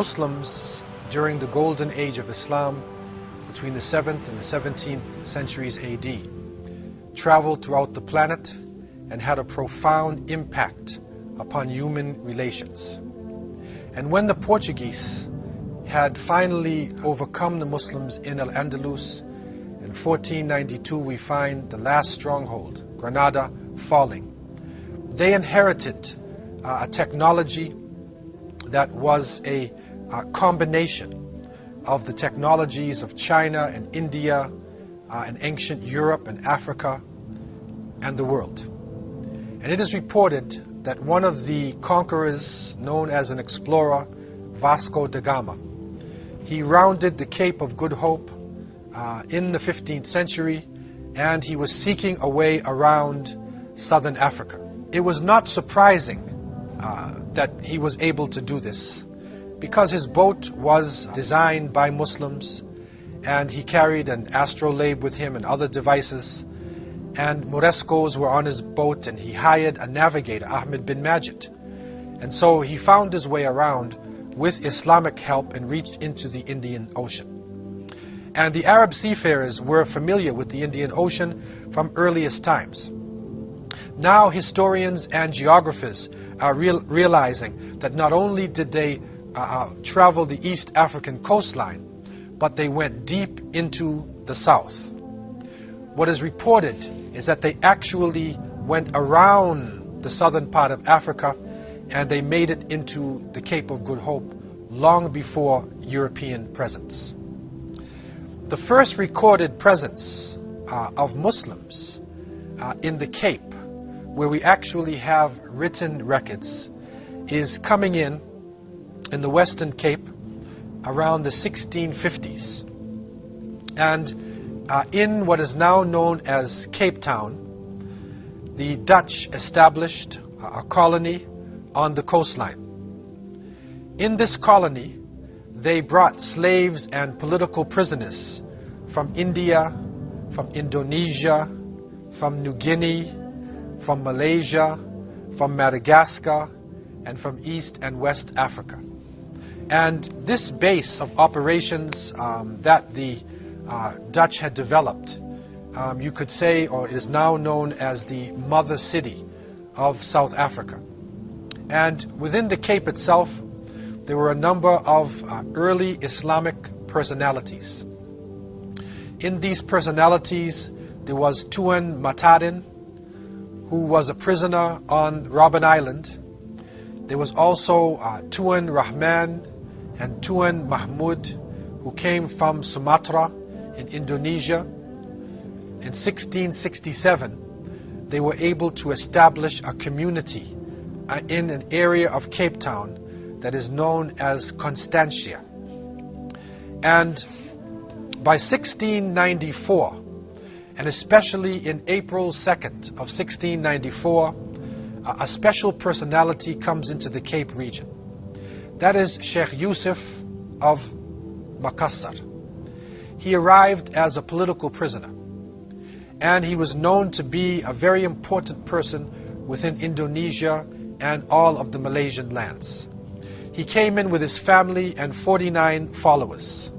Muslims during the golden age of Islam between the 7th and the 17th centuries AD traveled throughout the planet and had a profound impact upon human relations. And when the Portuguese had finally overcome the Muslims in Al-Andalus, in 1492 we find the last stronghold, Granada, falling. They inherited a technology that was a combination of the technologies of China and India and ancient Europe and Africa and the world. And it is reported that one of the conquerors, known as an explorer, Vasco da Gama, he rounded the Cape of Good Hope in the 15th century, and he was seeking a way around southern Africa. It was not surprising that he was able to do this, because his boat was designed by Muslims, and he carried an astrolabe with him and other devices, and Morescos were on his boat, and he hired a navigator, Ahmed bin Majid. And so he found his way around with Islamic help and reached into the Indian Ocean. And the Arab seafarers were familiar with the Indian Ocean from earliest times. Now historians and geographers are realizing that not only did they travel the East African coastline, but they went deep into the south. What is reported is that they actually went around the southern part of Africa, and they made it into the Cape of Good Hope long before European presence. The first recorded presence of Muslims in the Cape, where we actually have written records, is coming in the Western Cape around the 1650s. And in what is now known as Cape Town, the Dutch established a colony on the coastline. In this colony, they brought slaves and political prisoners from India, from Indonesia, from New Guinea, from Malaysia, from Madagascar, and from East and West Africa. And this base of operations that the Dutch had developed, you could say, or it is now known as the mother city of South Africa. And within the Cape itself, there were a number of early Islamic personalities. In these personalities, there was Tuan Matarin, who was a prisoner on Robben Island. There was also Tuan Rahman and Tuan Mahmud, who came from Sumatra in Indonesia. In 1667, they were able to establish a community in an area of Cape Town that is known as Constantia. And by 1694, and especially in April 2nd of 1694, a special personality comes into the Cape region. That is Sheikh Yusuf of Makassar. He arrived as a political prisoner, and he was known to be a very important person within Indonesia and all of the Malaysian lands. He came in with his family and 49 followers.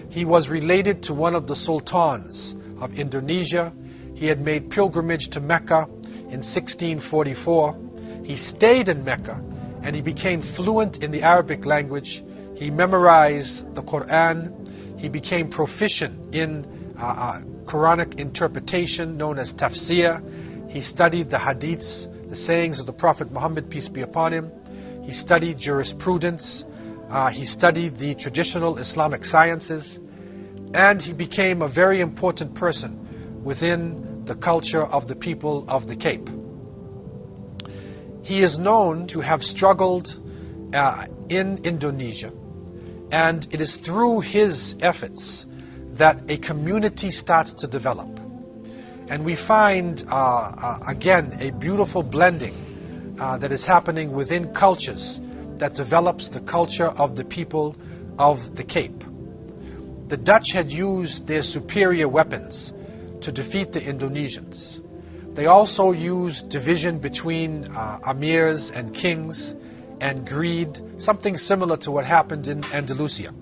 He was related to one of the sultans of Indonesia. He had made pilgrimage to Mecca in 1644. He stayed in Mecca, and he became fluent in the Arabic language. He memorized the Quran. He became proficient in Quranic interpretation known as tafsir. He studied the hadiths, the sayings of the Prophet Muhammad, peace be upon him. He studied jurisprudence. He studied the traditional Islamic sciences. And he became a very important person within the culture of the people of the Cape. He is known to have struggled in Indonesia, and it is through his efforts that a community starts to develop. And we find, again, a beautiful blending that is happening within cultures that develops the culture of the people of the Cape. The Dutch had used their superior weapons to defeat the Indonesians. They also used division between emirs and kings and greed, something similar to what happened in Andalusia.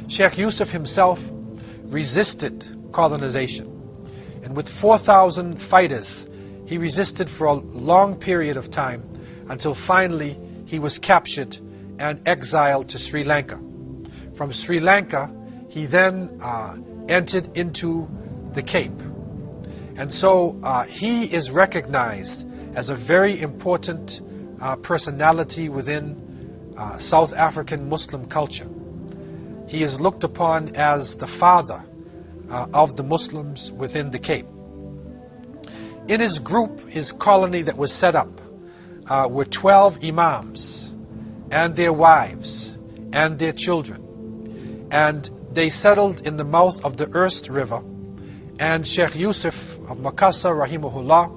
Sheikh Yusuf himself resisted colonization, and with 4,000 fighters, he resisted for a long period of time until finally he was captured and exiled to Sri Lanka. From Sri Lanka, he then entered into the Cape. And so he is recognized as a very important personality within South African Muslim culture. He is looked upon as the father of the Muslims within the Cape. In his group, his colony that was set up, were 12 imams and their wives and their children. And they settled in the mouth of the Erst River. And Sheikh Yusuf of Makassar, rahimahullah,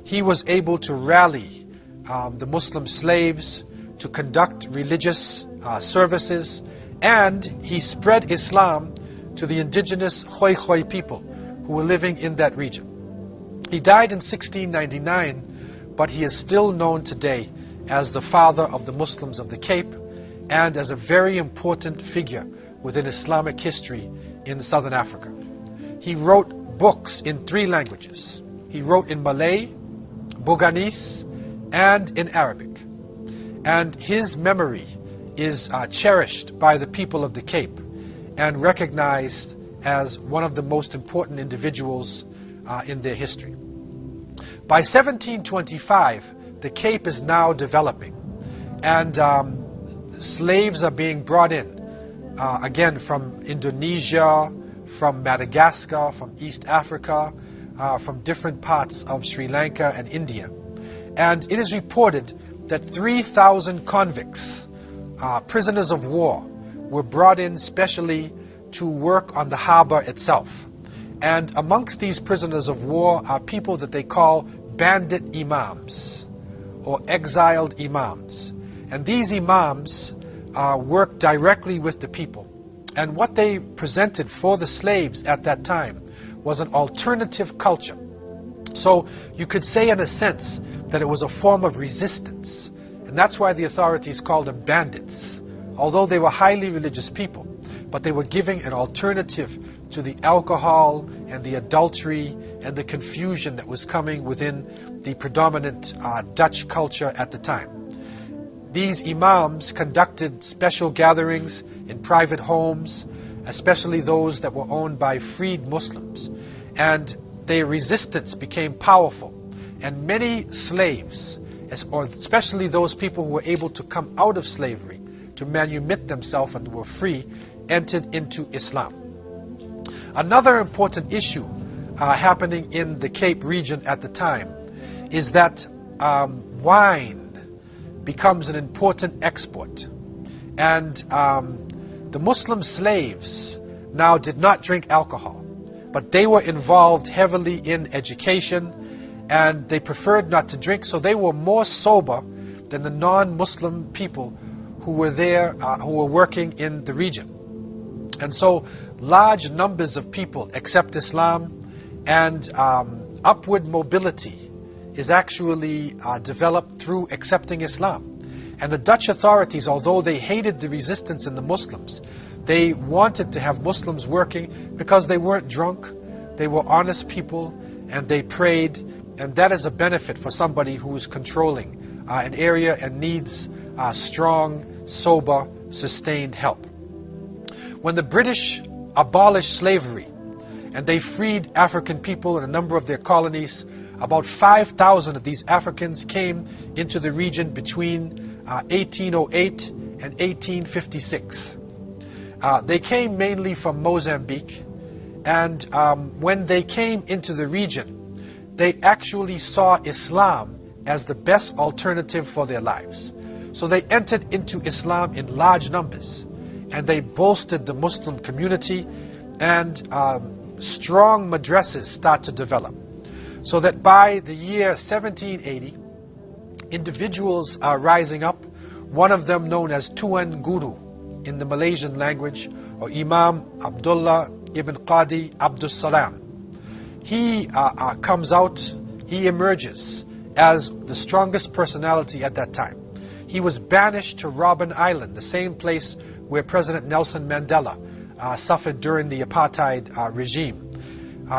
he was able to rally the Muslim slaves to conduct religious services, and he spread Islam to the indigenous Khoi Khoi people who were living in that region. He died in 1699, but he is still known today as the father of the Muslims of the Cape and as a very important figure within Islamic history in Southern Africa. He wrote books in 3 languages. He wrote in Malay, Boganese, and in Arabic. And his memory is cherished by the people of the Cape and recognized as one of the most important individuals in their history. By 1725, the Cape is now developing, and slaves are being brought in, again from Indonesia, from Madagascar, from East Africa, from different parts of Sri Lanka and India. And it is reported that 3,000 convicts, prisoners of war, were brought in specially to work on the harbor itself. And amongst these prisoners of war are people that they call bandit imams or exiled imams. And these imams work directly with the people. And what they presented for the slaves at that time was an alternative culture. So you could say in a sense that it was a form of resistance. And that's why the authorities called them bandits, although they were highly religious people. But they were giving an alternative to the alcohol and the adultery and the confusion that was coming within the predominant Dutch culture at the time. These imams conducted special gatherings in private homes, especially those that were owned by freed Muslims. And their resistance became powerful. And many slaves, or especially those people who were able to come out of slavery to manumit themselves and were free, entered into Islam. Another important issue happening in the Cape region at the time is that wine becomes an important export. And the Muslim slaves now did not drink alcohol, but they were involved heavily in education, and they preferred not to drink, so they were more sober than the non-Muslim people who were there, who were working in the region. And so large numbers of people accept Islam, and upward mobility is actually developed through accepting Islam. And the Dutch authorities, although they hated the resistance in the Muslims, they wanted to have Muslims working because they weren't drunk, they were honest people, and they prayed. And that is a benefit for somebody who is controlling an area and needs strong, sober, sustained help. When the British abolished slavery and they freed African people in a number of their colonies, about 5,000 of these Africans came into the region between 1808 and 1856. They came mainly from Mozambique, and when they came into the region, they actually saw Islam as the best alternative for their lives. So they entered into Islam in large numbers, and they bolstered the Muslim community, and strong madrasas start to develop. So that by the year 1780, individuals are rising up, one of them known as Tuan Guru in the Malaysian language, or Imam Abdullah ibn Qadi Abdus Salam. He comes out, he emerges as the strongest personality at that time. he was banished to Robben Island, the same place where President Nelson Mandela suffered during the apartheid regime.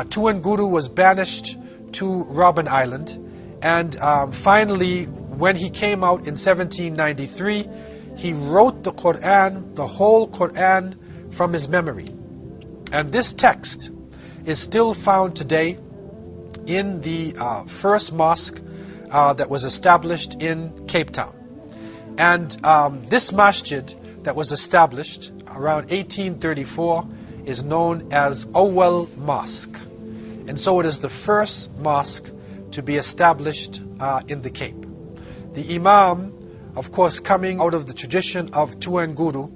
Tuan Guru was banished to Robben Island, and finally, when he came out in 1793, he wrote the Quran, the whole Quran, from his memory. And this text is still found today in the first mosque that was established in Cape Town. And this masjid that was established around 1834 is known as Awal Mosque. And so it is the first mosque to be established in the Cape. The Imam, of course, coming out of the tradition of Tuan Guru,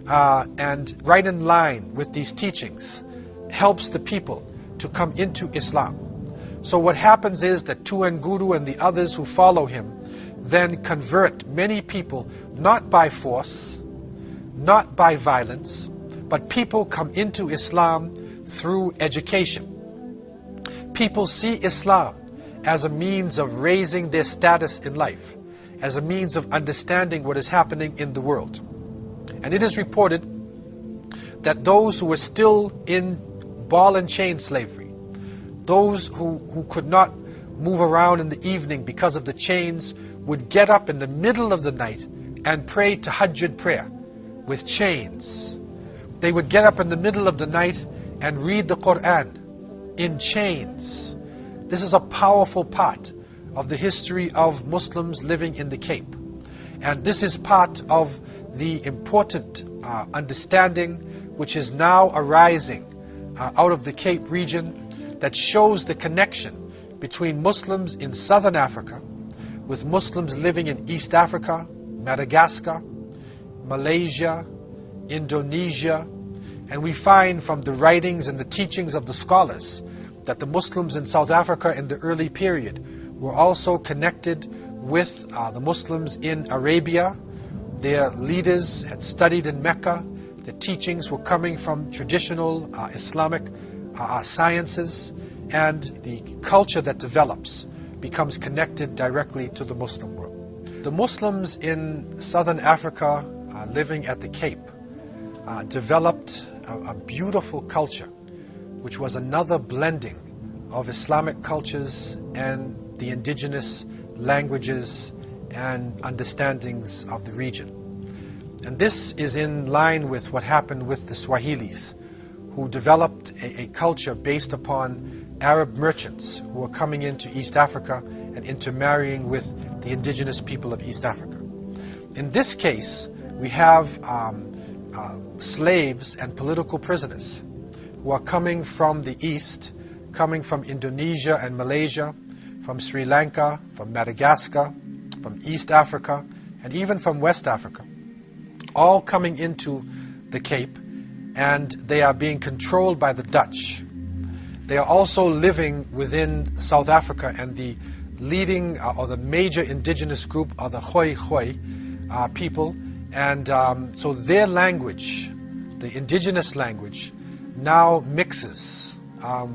and right in line with these teachings, helps the people to come into Islam. So what happens is that Tuan Guru and the others who follow him then convert many people, not by force, not by violence, but people come into Islam through education. People see Islam as a means of raising their status in life, as a means of understanding what is happening in the world. And it is reported that those who were still in ball and chain slavery, those who could not move around in the evening because of the chains, would get up in the middle of the night and pray tahajjud prayer with chains. They would get up in the middle of the night and read the Quran in chains. This is a powerful part of the history of Muslims living in the Cape. And this is part of the important understanding which is now arising out of the Cape region, that shows the connection between Muslims in Southern Africa with Muslims living in East Africa, Madagascar, Malaysia, Indonesia. And we find from the writings and the teachings of the scholars that the Muslims in South Africa in the early period were also connected with the Muslims in Arabia. Their leaders had studied in Mecca. The teachings were coming from traditional Islamic sciences, and the culture that develops becomes connected directly to the Muslim world. The Muslims in Southern Africa living at the Cape developed a beautiful culture, which was another blending of Islamic cultures and the indigenous languages and understandings of the region. And this is in line with what happened with the Swahilis, who developed a culture based upon Arab merchants who were coming into East Africa and intermarrying with the indigenous people of East Africa. In this case, we have slaves and political prisoners who are coming from the East, coming from Indonesia and Malaysia, from Sri Lanka, from Madagascar, from East Africa, and even from West Africa, all coming into the Cape, and they are being controlled by the Dutch. They are also living within South Africa, and the leading or the major indigenous group are the Khoi people, and so their language, the indigenous language, now mixes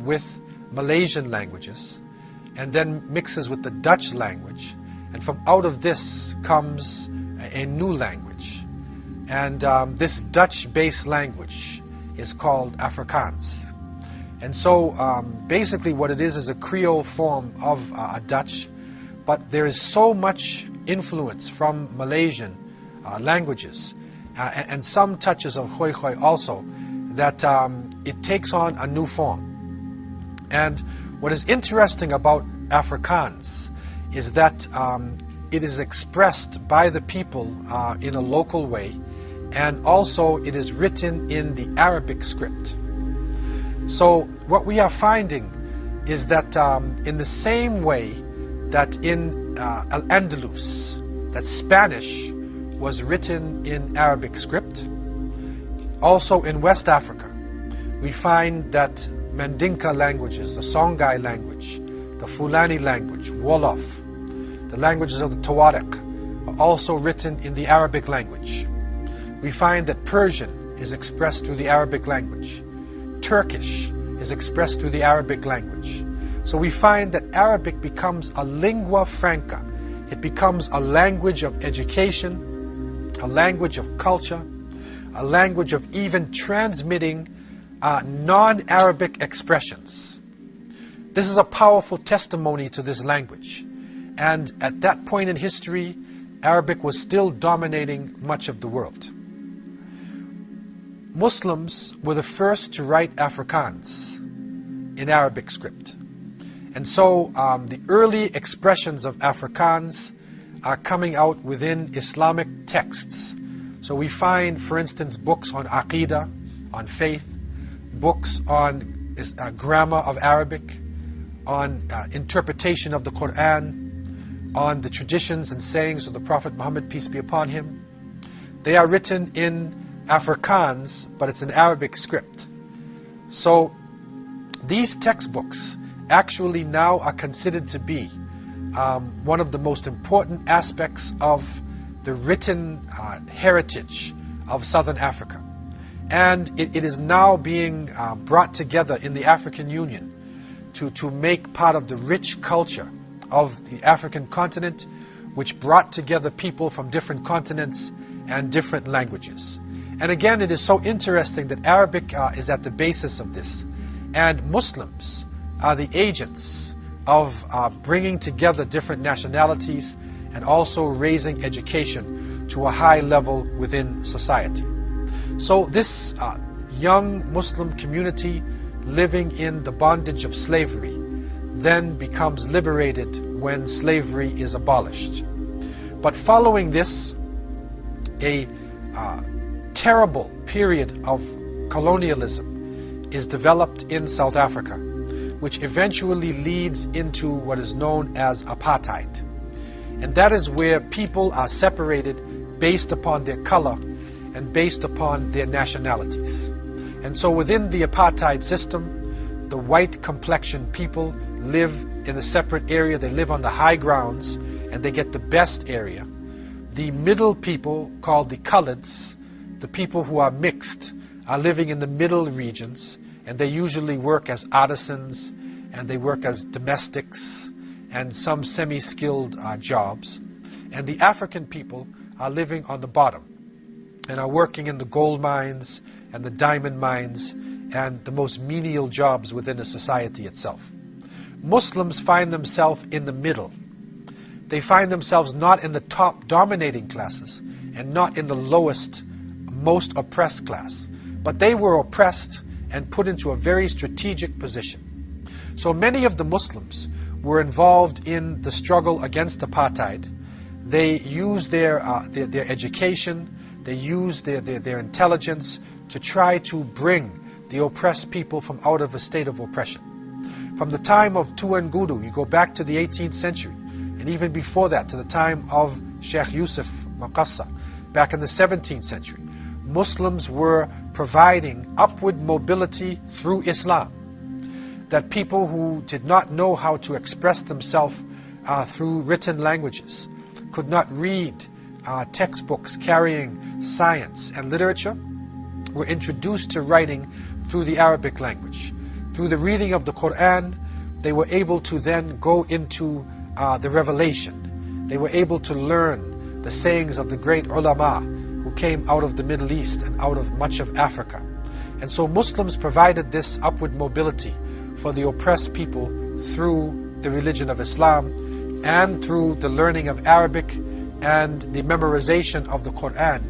with Malaysian languages, and then mixes with the Dutch language, and from out of this comes a new language. And this Dutch-based language is called Afrikaans. And so basically what it is a Creole form of Dutch, but there is so much influence from Malaysian languages and some touches of Khoi also, that it takes on a new form. And what is interesting about Afrikaans is that it is expressed by the people in a local way, and also it is written in the Arabic script. So what we are finding is that in the same way that in Al-Andalus, that Spanish was written in Arabic script, also in West Africa, we find that Mandinka languages, the Songhai language, the Fulani language, Wolof, the languages of the Tawarik, are also written in the Arabic language. We find that Persian is expressed through the Arabic language. Turkish is expressed through the Arabic language. So we find that Arabic becomes a lingua franca. It becomes a language of education, a language of culture, a language of even transmitting non-Arabic expressions. This is a powerful testimony to this language. And at that point in history, Arabic was still dominating much of the world. Muslims were the first to write Afrikaans in Arabic script. And so the early expressions of Afrikaans are coming out within Islamic texts. So we find, for instance, books on Aqidah, on faith, books on grammar of Arabic, on interpretation of the Quran, on the traditions and sayings of the Prophet Muhammad, peace be upon him. They are written in Afrikaans, but it's an Arabic script. So these textbooks actually now are considered to be one of the most important aspects of the written heritage of Southern Africa. And it is now being brought together in the African Union to make part of the rich culture of the African continent, which brought together people from different continents and different languages. And again, it is so interesting that Arabic is at the basis of this. And Muslims are the agents of bringing together different nationalities and also raising education to a high level within society. So this young Muslim community living in the bondage of slavery then becomes liberated when slavery is abolished. But following this, a terrible period of colonialism is developed in South Africa, which eventually leads into what is known as apartheid. And that is where people are separated based upon their color and based upon their nationalities. And so within the apartheid system, the white complexioned people live in a separate area. They live on the high grounds and they get the best area. The middle people, called the coloreds, the people who are mixed, are living in the middle regions, and they usually work as artisans and they work as domestics and some semi-skilled jobs. And the African people are living on the bottom and are working in the gold mines and the diamond mines and the most menial jobs within a society itself. Muslims find themselves in the middle. They find themselves not in the top dominating classes and not in the lowest, most oppressed class. But they were oppressed and put into a very strategic position. So many of the Muslims were involved in the struggle against apartheid. They used their education, they used their intelligence to try to bring the oppressed people from out of a state of oppression. From the time of Tuangudu, you go back to the 18th century, and even before that, to the time of Sheikh Yusuf Maqassa, back in the 17th century, Muslims were providing upward mobility through Islam. That people who did not know how to express themselves through written languages, could not read textbooks carrying science and literature, were introduced to writing through the Arabic language. Through the reading of the Quran, they were able to then go into the revelation. They were able to learn the sayings of the great ulama who came out of the Middle East and out of much of Africa. And so Muslims provided this upward mobility for the oppressed people through the religion of Islam and through the learning of Arabic and the memorization of the Quran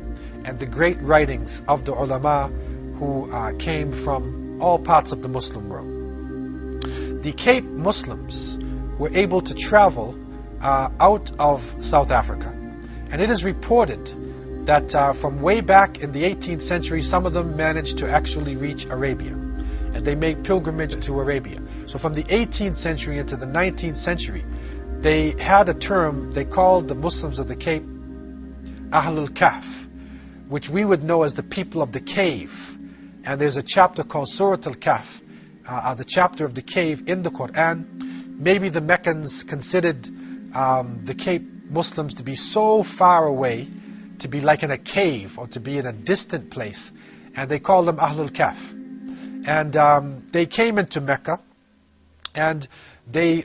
and the great writings of the ulama who came from all parts of the Muslim world. The Cape Muslims were able to travel out of South Africa, and it is reported that from way back in the 18th century, some of them managed to actually reach Arabia, and they made pilgrimage to Arabia. So from the 18th century into the 19th century, they had a term they called the Muslims of the Cape Ahlul Kahf, which we would know as the people of the cave. And there's a chapter called Surat al-Kahf, the chapter of the cave in the Quran. Maybe the Meccans considered the Cape Muslims to be so far away, to be like in a cave or to be in a distant place, and they called them Ahlul Kahf. And they came into Mecca, and they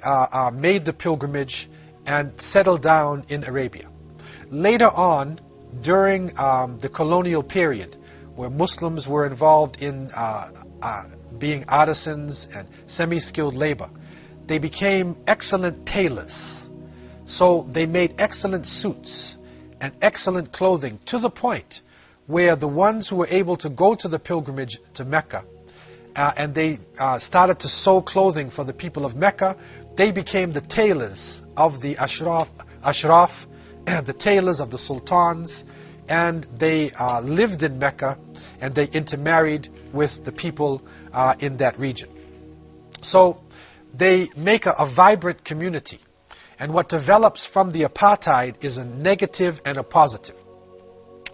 made the pilgrimage and settled down in Arabia. Later on, during the colonial period, where Muslims were involved in being artisans and semi-skilled labor, they became excellent tailors. So they made excellent suits and excellent clothing, to the point where the ones who were able to go to the pilgrimage to Mecca and they started to sew clothing for the people of Mecca, they became the tailors of the Ashraf, the tailors of the sultans, and they lived in Mecca and they intermarried with the people in that region. So they make a vibrant community. And what develops from the apartheid is a negative and a positive.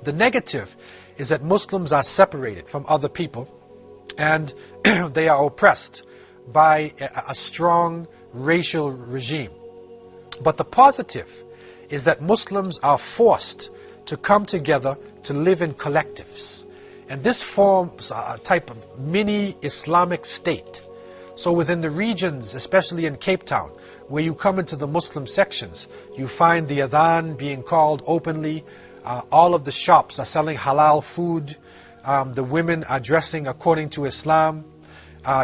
The negative is that Muslims are separated from other people and they are oppressed by a strong racial regime. But the positive is that Muslims are forced to come together to live in collectives. And this forms a type of mini Islamic state. So within the regions, especially in Cape Town, where you come into the Muslim sections, you find the adhan being called openly. All of the shops are selling halal food. The women are dressing according to Islam.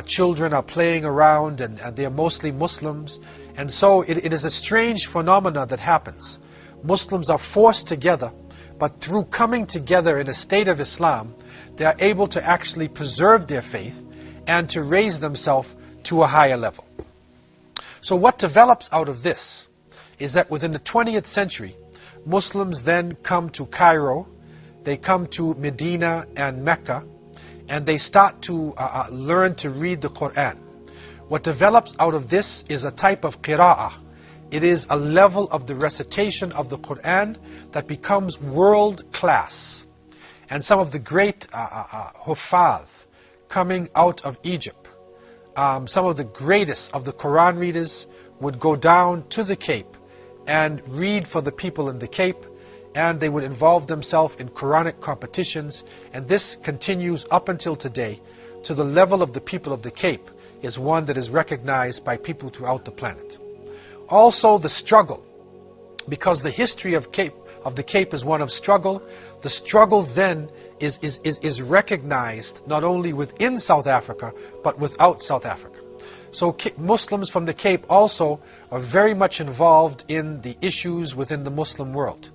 Children are playing around, and they're mostly Muslims. And so it is a strange phenomena that happens. Muslims are forced together, but through coming together in a state of Islam, they are able to actually preserve their faith and to raise themselves to a higher level. So what develops out of this is that within the 20th century, Muslims then come to Cairo, they come to Medina and Mecca, and they start to learn to read the Quran. What develops out of this is a type of qira'ah. It is a level of the recitation of the Quran that becomes world class. And some of the great huffaz coming out of Egypt, some of the greatest of the Quran readers would go down to the Cape and read for the people in the Cape, and they would involve themselves in Quranic competitions, and this continues up until today to the level of the people of the Cape is one that is recognized by people throughout the planet. Also the struggle, because the history of the Cape is one of struggle. The struggle then is recognized not only within South Africa, but without South Africa. So Muslims from the Cape also are very much involved in the issues within the Muslim world.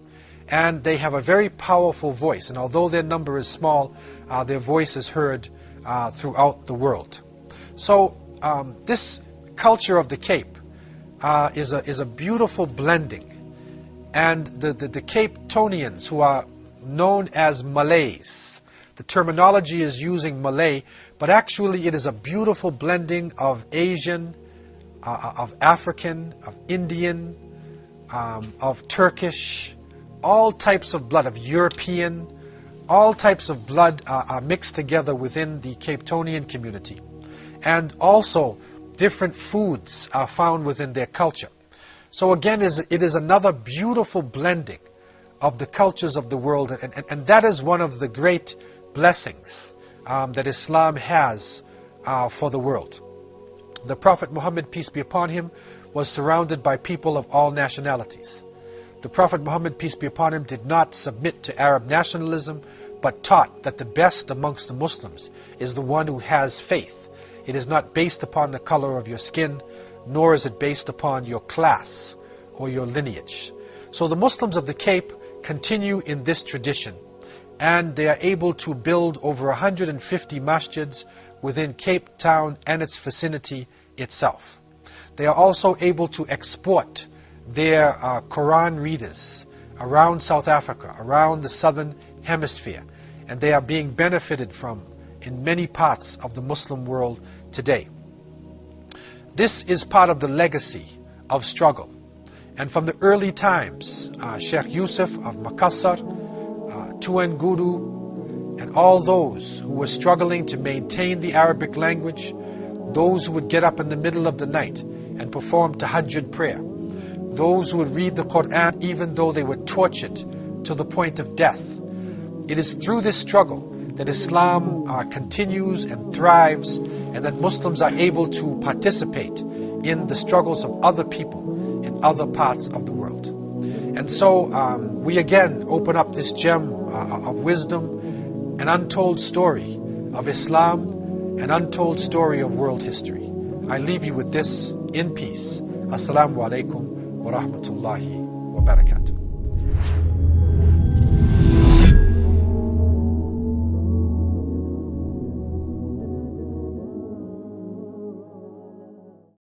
And they have a very powerful voice. And although their number is small, their voice is heard throughout the world. So this culture of the Cape is a beautiful blending. And the Cape Townians, who are known as Malays, the terminology is using Malay, but actually it is a beautiful blending of Asian, of African, of Indian, of Turkish, all types of blood, of European, all types of blood are mixed together within the Cape Townian community. And also different foods are found within their culture. So again, it is another beautiful blending of the cultures of the world, and that is one of the great blessings that Islam has for the world. The Prophet Muhammad, peace be upon him, was surrounded by people of all nationalities. The Prophet Muhammad, peace be upon him, did not submit to Arab nationalism, but taught that the best amongst the Muslims is the one who has faith. It is not based upon the color of your skin, nor is it based upon your class or your lineage. So the Muslims of the Cape continue in this tradition, and they are able to build over 150 masjids within Cape Town and its vicinity itself. They are also able to export their Quran readers around South Africa, around the southern hemisphere, and they are being benefited from in many parts of the Muslim world today. This is part of the legacy of struggle. And from the early times, Sheikh Yusuf of Makassar, Tuan Guru, and all those who were struggling to maintain the Arabic language, those who would get up in the middle of the night and perform tahajjud prayer, those who would read the Quran even though they were tortured to the point of death. It is through this struggle that Islam continues and thrives, and that Muslims are able to participate in the struggles of other people in other parts of the world. And so we again open up this gem of wisdom, an untold story of Islam, an untold story of world history. I leave you with this in peace. Assalamu alaikum wa rahmatullahi wa barakatuh.